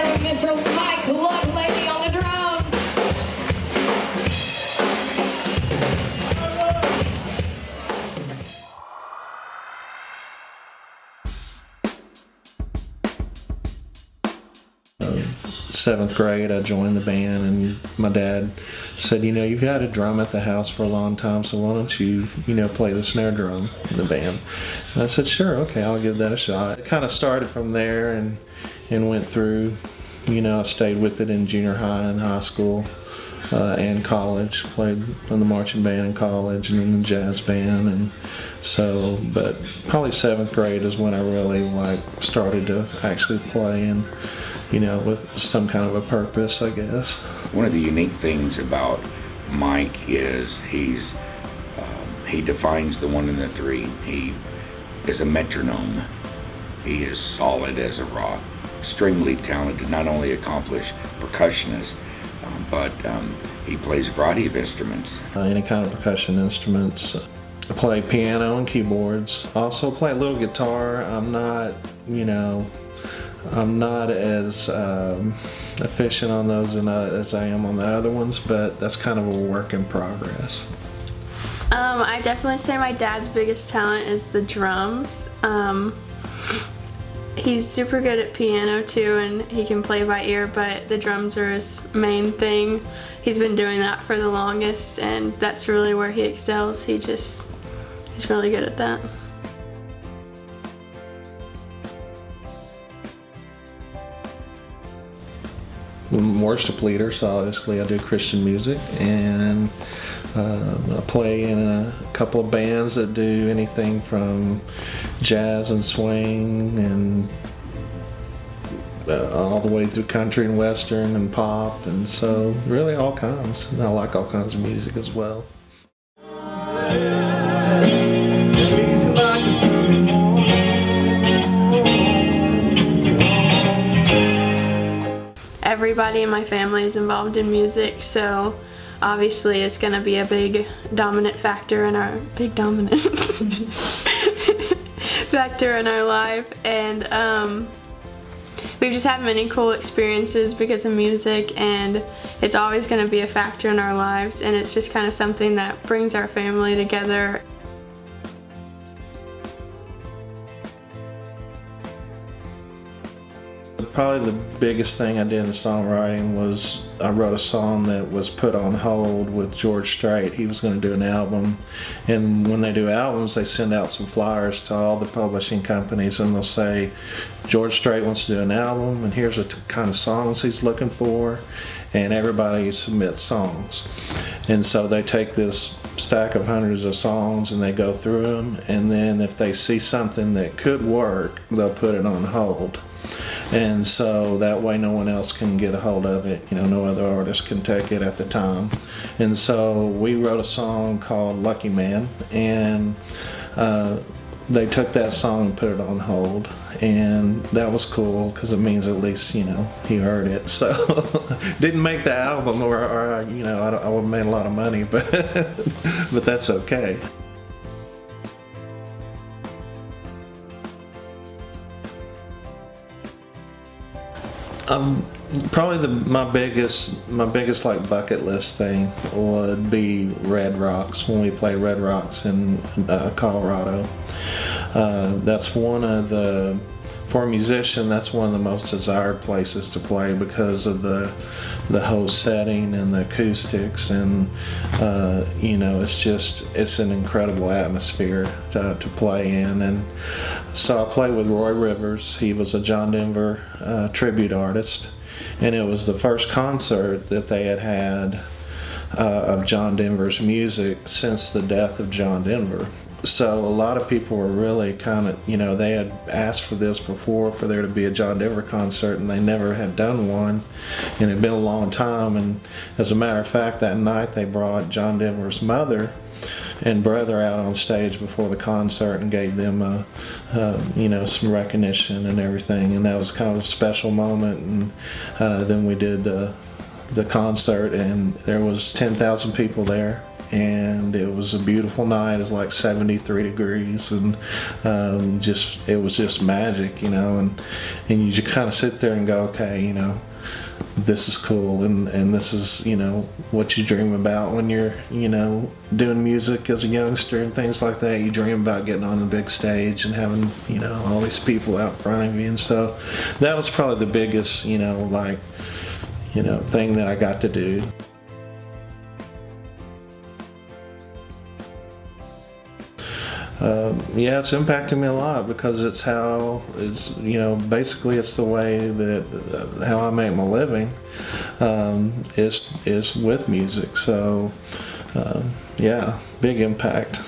gentlemen, Mr. Mike Lovelady on the drums. Seventh grade, I joined the band, and my dad said, you know, you've had a drum at the house for a long time, so why don't you play the snare drum in the band? And I said, sure, okay, I'll give that a shot. It kind of started from there and went through, I stayed with it in junior high and high school and college. Played in the marching band in college and in the jazz band, and so, but probably seventh grade is when I really started to actually play and with some kind of a purpose, I guess. One of the unique things about Mike is he defines the one and the three. He is a metronome. He is solid as a rock. Extremely talented, not only accomplished percussionist, but he plays a variety of instruments. Any kind of percussion instruments. I play piano and keyboards. I also play a little guitar. I'm not as efficient on those as I am on the other ones, but that's kind of a work in progress. I definitely say my dad's biggest talent is the drums. He's super good at piano too, and he can play by ear, but the drums are his main thing. He's been doing that for the longest, and that's really where he excels. He's really good at that. Worship leader, so obviously I do Christian music, and I play in a couple of bands that do anything from jazz and swing and all the way through country and western and pop, and so really all kinds. And I like all kinds of music as well. Everybody in my family is involved in music, so obviously it's going to be a big dominant factor in our factor in our life, and we've just had many cool experiences because of music, and it's always going to be a factor in our lives, and it's just kind of something that brings our family together. Probably the biggest thing I did in songwriting was I wrote a song that was put on hold with George Strait. He was going to do an album, and when they do albums, they send out some flyers to all the publishing companies, and they'll say, George Strait wants to do an album, and here's the kind of songs he's looking for, and everybody submits songs. And so they take this stack of hundreds of songs and they go through them, and then if they see something that could work, they'll put it on hold. And so that way no one else can get a hold of it, no other artist can take it at the time. And so we wrote a song called Lucky Man, and they took that song and put it on hold, and that was cool because it means at least he heard it. So didn't make the album, or I would have made a lot of money, but but that's okay. Probably my biggest bucket list thing would be Red Rocks, when we play Red Rocks in Colorado. That's for a musician, that's one of the most desired places to play because of the whole setting and the acoustics, and it's an incredible atmosphere to play in. And so I played with Roy Rivers. He was a John Denver tribute artist, and it was the first concert that they had of John Denver's music since the death of John Denver. So a lot of people were really kind of, they had asked for this before, for there to be a John Denver concert, and they never had done one, and it had been a long time. And as a matter of fact, that night they brought John Denver's mother and brother out on stage before the concert and gave them some recognition and everything, and that was kind of a special moment. And then we did the the concert, and there was 10,000 people there, and it was a beautiful night. It was like 73 degrees, and it was just magic, you know, and you just kind of sit there and go, okay, you know, this is cool, and this is, you know, what you dream about when you're, you know, doing music as a youngster and things like that. You dream about getting on the big stage and having, you know, all these people out in front of you. And so that was probably the biggest, you know, like, you know, thing that I got to do. Yeah, it's impacted me a lot, because it's you know, basically it's the way that how I make my living is with music. So yeah, big impact.